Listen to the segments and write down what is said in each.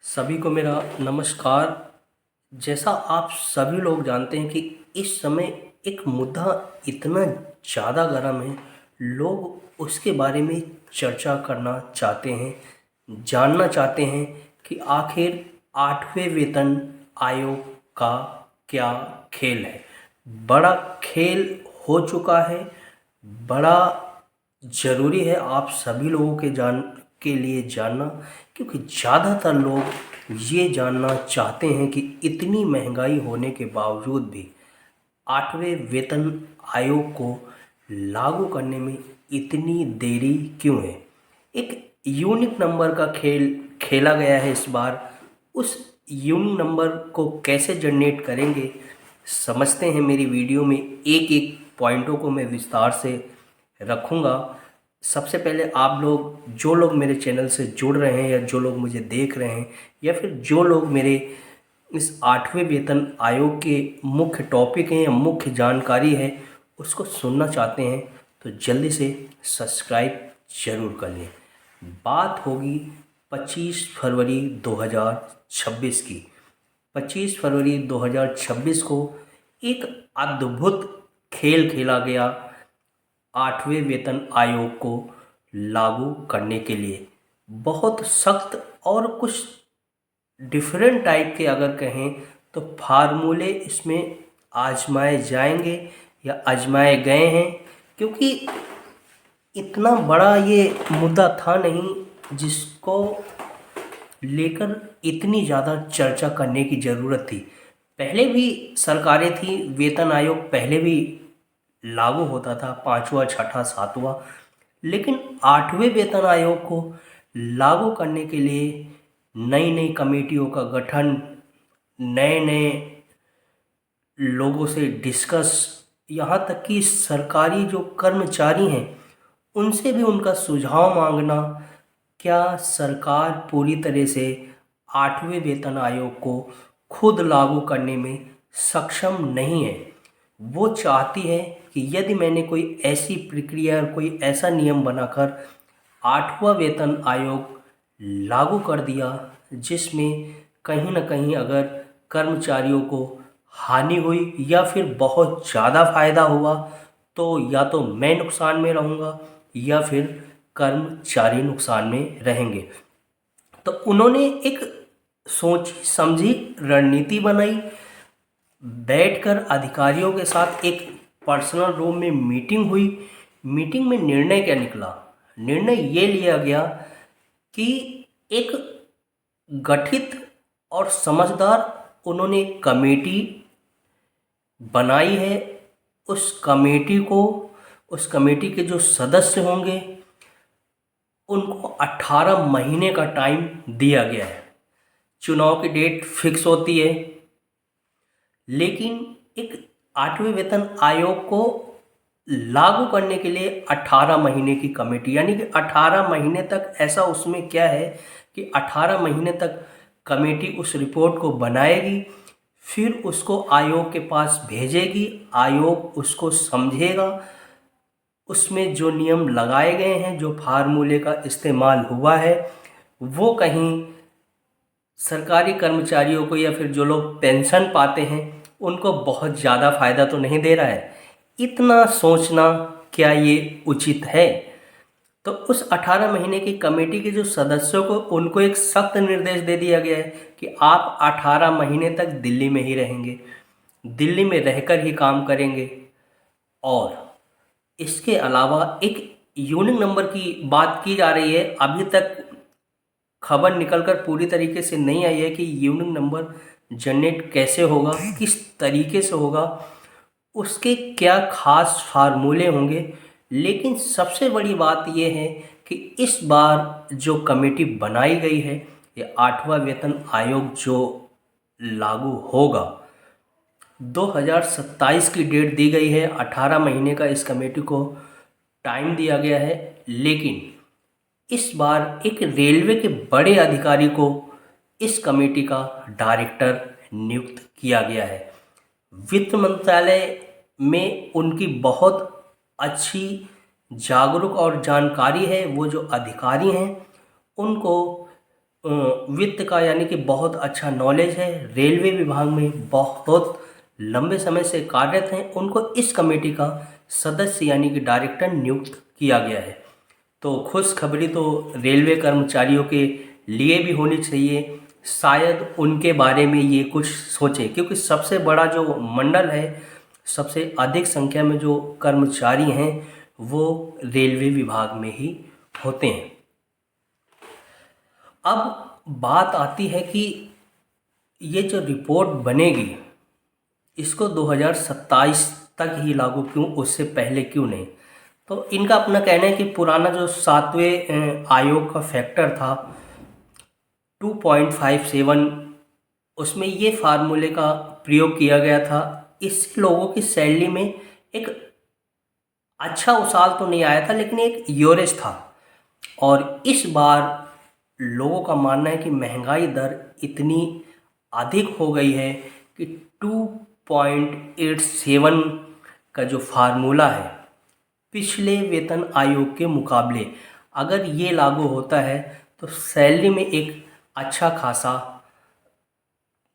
सभी को मेरा नमस्कार। जैसा आप सभी लोग जानते हैं कि इस समय एक मुद्दा इतना ज़्यादा गर्म है, लोग उसके बारे में चर्चा करना चाहते हैं, जानना चाहते हैं कि आखिर 8वें वेतन आयोग का क्या खेल है। बड़ा खेल हो चुका है, बड़ा ज़रूरी है आप सभी लोगों के लिए जानना, क्योंकि ज़्यादातर लोग ये जानना चाहते हैं कि इतनी महंगाई होने के बावजूद भी 8वें वेतन आयोग को लागू करने में इतनी देरी क्यों है। एक यूनिक नंबर का खेल खेला गया है इस बार। उस यूनिक नंबर को कैसे जनरेट करेंगे समझते हैं। मेरी वीडियो में एक एक पॉइंटों को मैं विस्तार से रखूँगा। सबसे पहले आप लोग जो लोग मेरे चैनल से जुड़ रहे हैं या जो लोग मुझे देख रहे हैं या फिर जो लोग मेरे इस 8वें वेतन आयोग के मुख्य टॉपिक हैं या मुख्य जानकारी है उसको सुनना चाहते हैं तो जल्दी से सब्सक्राइब ज़रूर कर लें। बात होगी 25 फरवरी 2026 की। 25 फरवरी 2026 को एक अद्भुत खेल खेला गया 8वें वेतन आयोग को लागू करने के लिए। बहुत सख्त और कुछ डिफरेंट टाइप के अगर कहें तो फार्मूले इसमें आजमाए जाएंगे या आजमाए गए हैं, क्योंकि इतना बड़ा ये मुद्दा था नहीं जिसको लेकर इतनी ज़्यादा चर्चा करने की ज़रूरत थी। पहले भी सरकारें थी, वेतन आयोग पहले भी लागू होता था, पाँचवा छठा सातवां, लेकिन 8वें वेतन आयोग को लागू करने के लिए नई नई कमेटियों का गठन, नए नए लोगों से डिस्कस, यहाँ तक कि सरकारी जो कर्मचारी हैं उनसे भी उनका सुझाव मांगना। क्या सरकार पूरी तरह से 8वें वेतन आयोग को खुद लागू करने में सक्षम नहीं है। वो चाहती है कि यदि मैंने कोई ऐसी प्रक्रिया और कोई ऐसा नियम बनाकर 8वां वेतन आयोग लागू कर दिया जिसमें कहीं ना कहीं अगर कर्मचारियों को हानि हुई या फिर बहुत ज़्यादा फ़ायदा हुआ तो या तो मैं नुकसान में रहूँगा या फिर कर्मचारी नुकसान में रहेंगे। तो उन्होंने एक सोची समझी रणनीति बनाई। बैठकर अधिकारियों के साथ एक पर्सनल रूम में मीटिंग हुई। मीटिंग में निर्णय क्या निकला? निर्णय ये लिया गया कि एक गठित और समझदार उन्होंने एक कमेटी बनाई है। उस कमेटी के जो सदस्य होंगे उनको 18 महीने का टाइम दिया गया है। चुनाव की डेट फिक्स होती है, लेकिन एक 8वें वेतन आयोग को लागू करने के लिए 18 महीने की कमेटी, यानी कि 18 महीने तक। ऐसा उसमें क्या है कि 18 महीने तक कमेटी उस रिपोर्ट को बनाएगी, फिर उसको आयोग के पास भेजेगी, आयोग उसको समझेगा। उसमें जो नियम लगाए गए हैं, जो फार्मूले का इस्तेमाल हुआ है, वो कहीं सरकारी कर्मचारियों को या फिर जो लोग पेंशन पाते हैं उनको बहुत ज़्यादा फ़ायदा तो नहीं दे रहा है। इतना सोचना क्या ये उचित है? तो उस 18 महीने की कमेटी के जो सदस्यों को उनको एक सख्त निर्देश दे दिया गया है कि आप 18 महीने तक दिल्ली में ही रहेंगे, दिल्ली में रहकर ही काम करेंगे। और इसके अलावा एक यूनिक नंबर की बात की जा रही है। अभी तक खबर निकलकर पूरी तरीके से नहीं आई है कि यूनिक नंबर जनरेट कैसे होगा, किस तरीके से होगा, उसके क्या खास फार्मूले होंगे। लेकिन सबसे बड़ी बात यह है कि इस बार जो कमेटी बनाई गई है, ये 8वां वेतन आयोग जो लागू होगा, 2027 की डेट दी गई है। 18 महीने का इस कमेटी को टाइम दिया गया है, लेकिन इस बार एक रेलवे के बड़े अधिकारी को इस कमेटी का डायरेक्टर नियुक्त किया गया है। वित्त मंत्रालय में उनकी बहुत अच्छी जागरूक और जानकारी है। वो जो अधिकारी हैं उनको वित्त का यानी कि बहुत अच्छा नॉलेज है, रेलवे विभाग में बहुत लंबे समय से कार्यरत हैं, उनको इस कमेटी का सदस्य यानी कि डायरेक्टर नियुक्त किया गया है। तो खुशखबरी तो रेलवे कर्मचारियों के लिए भी होनी चाहिए, शायद उनके बारे में ये कुछ सोचें, क्योंकि सबसे बड़ा जो मंडल है, सबसे अधिक संख्या में जो कर्मचारी हैं वो रेलवे विभाग में ही होते हैं। अब बात आती है कि ये जो रिपोर्ट बनेगी इसको 2027 तक ही लागू क्यों, उससे पहले क्यों नहीं? तो इनका अपना कहना है कि पुराना जो 7वें आयोग का फैक्टर था 2.57, उसमें ये फार्मूले का प्रयोग किया गया था। इससे लोगों की सैलरी में एक अच्छा उछाल तो नहीं आया था, लेकिन एक यूरेज था। और इस बार लोगों का मानना है कि महंगाई दर इतनी अधिक हो गई है कि 2.87 का जो फार्मूला है पिछले वेतन आयोग के मुकाबले अगर ये लागू होता है तो सैलरी में एक अच्छा खासा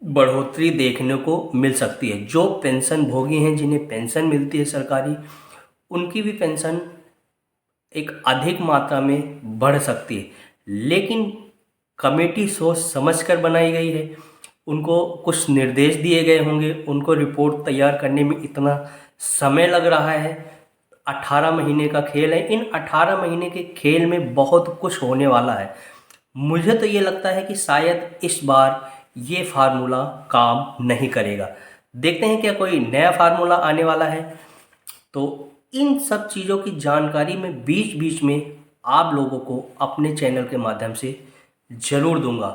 बढ़ोतरी देखने को मिल सकती है। जो पेंशन भोगी हैं, जिन्हें पेंशन मिलती है सरकारी, उनकी भी पेंशन एक अधिक मात्रा में बढ़ सकती है। लेकिन कमेटी सोच समझ कर बनाई गई है, उनको कुछ निर्देश दिए गए होंगे, उनको रिपोर्ट तैयार करने में इतना समय लग रहा है। 18 महीने का खेल है, इन 18 महीने के खेल में बहुत कुछ होने वाला है। मुझे तो ये लगता है कि शायद इस बार ये फार्मूला काम नहीं करेगा। देखते हैं क्या कोई नया फार्मूला आने वाला है। तो इन सब चीज़ों की जानकारी मैं बीच बीच में आप लोगों को अपने चैनल के माध्यम से ज़रूर दूंगा।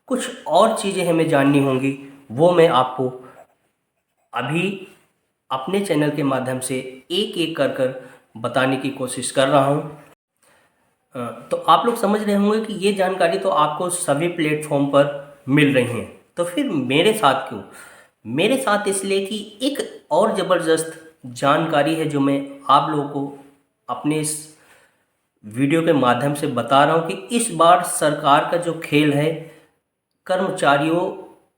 कुछ और चीज़ें हमें जाननी होंगी, वो मैं आपको अभी अपने चैनल के माध्यम से एक एक कर बताने की कोशिश कर रहा हूँ। तो आप लोग समझ रहे होंगे कि ये जानकारी तो आपको सभी प्लेटफॉर्म पर मिल रही हैं, तो फिर मेरे साथ क्यों? मेरे साथ इसलिए कि एक और ज़बरदस्त जानकारी है जो मैं आप लोगों को अपने इस वीडियो के माध्यम से बता रहा हूँ कि इस बार सरकार का जो खेल है कर्मचारियों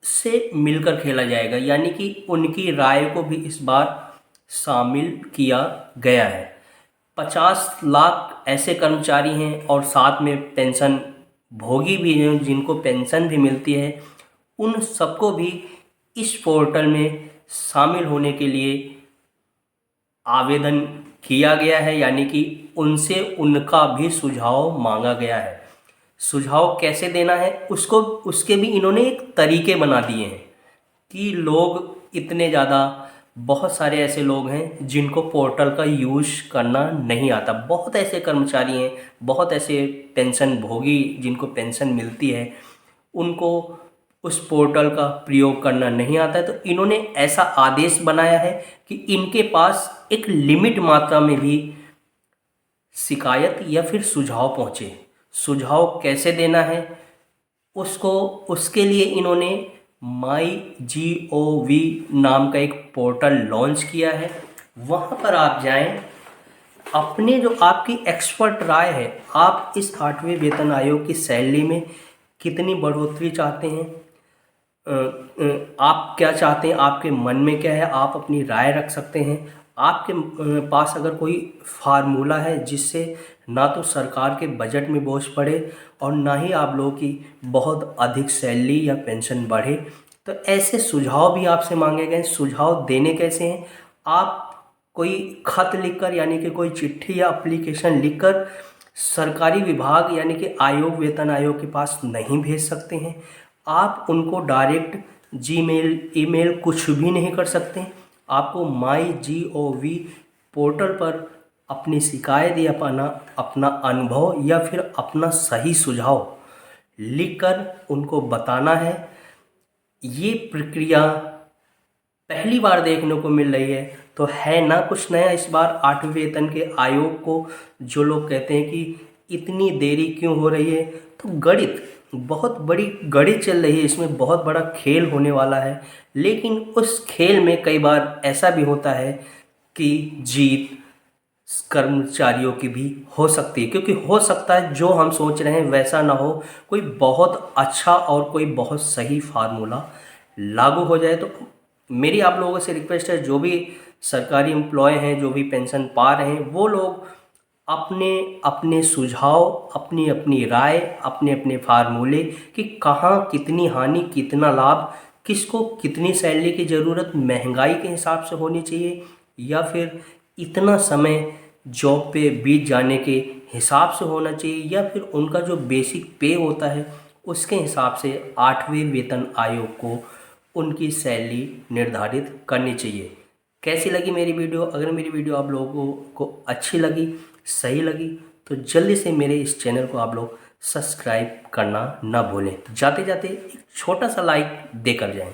से मिलकर खेला जाएगा, यानी कि उनकी राय को भी इस बार शामिल किया गया है। 50 लाख ऐसे कर्मचारी हैं और साथ में पेंशन भोगी भी हैं जिनको पेंशन भी मिलती है, उन सबको भी इस पोर्टल में शामिल होने के लिए आवेदन किया गया है, यानी कि उनसे उनका भी सुझाव मांगा गया है। सुझाव कैसे देना है उसको, उसके भी इन्होंने एक तरीके बना दिए हैं कि लोग इतने ज़्यादा, बहुत सारे ऐसे लोग हैं जिनको पोर्टल का यूज़ करना नहीं आता। बहुत ऐसे कर्मचारी हैं, बहुत ऐसे पेंशन भोगी जिनको पेंशन मिलती है, उनको उस पोर्टल का प्रयोग करना नहीं आता है। तो इन्होंने ऐसा आदेश बनाया है कि इनके पास एक लिमिट मात्रा में भी शिकायत या फिर सुझाव पहुँचे। सुझाव कैसे देना है उसको, उसके लिए इन्होंने MyGov नाम का एक पोर्टल लॉन्च किया है। वहाँ पर आप जाएं, अपने जो आपकी एक्सपर्ट राय है, आप इस 8वें वेतन आयोग की सैलरी में कितनी बढ़ोतरी चाहते हैं, आप क्या चाहते हैं, आपके मन में क्या है, आप अपनी राय रख सकते हैं। आपके पास अगर कोई फार्मूला है जिससे ना तो सरकार के बजट में बोझ पड़े और ना ही आप लोगों की बहुत अधिक सैलरी या पेंशन बढ़े, तो ऐसे सुझाव भी आपसे मांगे गए। सुझाव देने कैसे हैं? आप कोई खत लिखकर, यानी कि कोई चिट्ठी या एप्लीकेशन लिखकर सरकारी विभाग यानी कि आयोग, वेतन आयोग के पास नहीं भेज सकते हैं। आप उनको डायरेक्ट जीमेल, ईमेल कुछ भी नहीं कर सकते। आपको MyGov पोर्टल पर अपनी शिकायत या अपना अनुभव या फिर अपना सही सुझाव लिखकर उनको बताना है। ये प्रक्रिया पहली बार देखने को मिल रही है, तो है ना कुछ नया इस बार 8वें वेतन के आयोग को। जो लोग कहते हैं कि इतनी देरी क्यों हो रही है, तो गणित, बहुत बड़ी गणित चल रही है, इसमें बहुत बड़ा खेल होने वाला है। लेकिन उस खेल में कई बार ऐसा भी होता है कि जीत कर्मचारियों की भी हो सकती है, क्योंकि हो सकता है जो हम सोच रहे हैं वैसा ना हो, कोई बहुत अच्छा और कोई बहुत सही फार्मूला लागू हो जाए। तो मेरी आप लोगों से रिक्वेस्ट है, जो भी सरकारी एम्प्लॉय हैं, जो भी पेंशन पा रहे हैं, वो लोग अपने अपने सुझाव, अपनी अपनी राय, अपने अपने फार्मूले कि कहाँ कितनी हानि कितना लाभ, किसको कितनी सैलरी की ज़रूरत महंगाई के हिसाब से होनी चाहिए, या फिर इतना समय जॉब पे बीत जाने के हिसाब से होना चाहिए, या फिर उनका जो बेसिक पे होता है उसके हिसाब से 8वें वेतन आयोग को उनकी सैलरी निर्धारित करनी चाहिए। कैसी लगी मेरी वीडियो? अगर मेरी वीडियो आप लोगों को अच्छी लगी, सही लगी, तो जल्दी से मेरे इस चैनल को आप लोग सब्सक्राइब करना ना भूलें। जाते जाते एक छोटा सा लाइक देकर जाएं।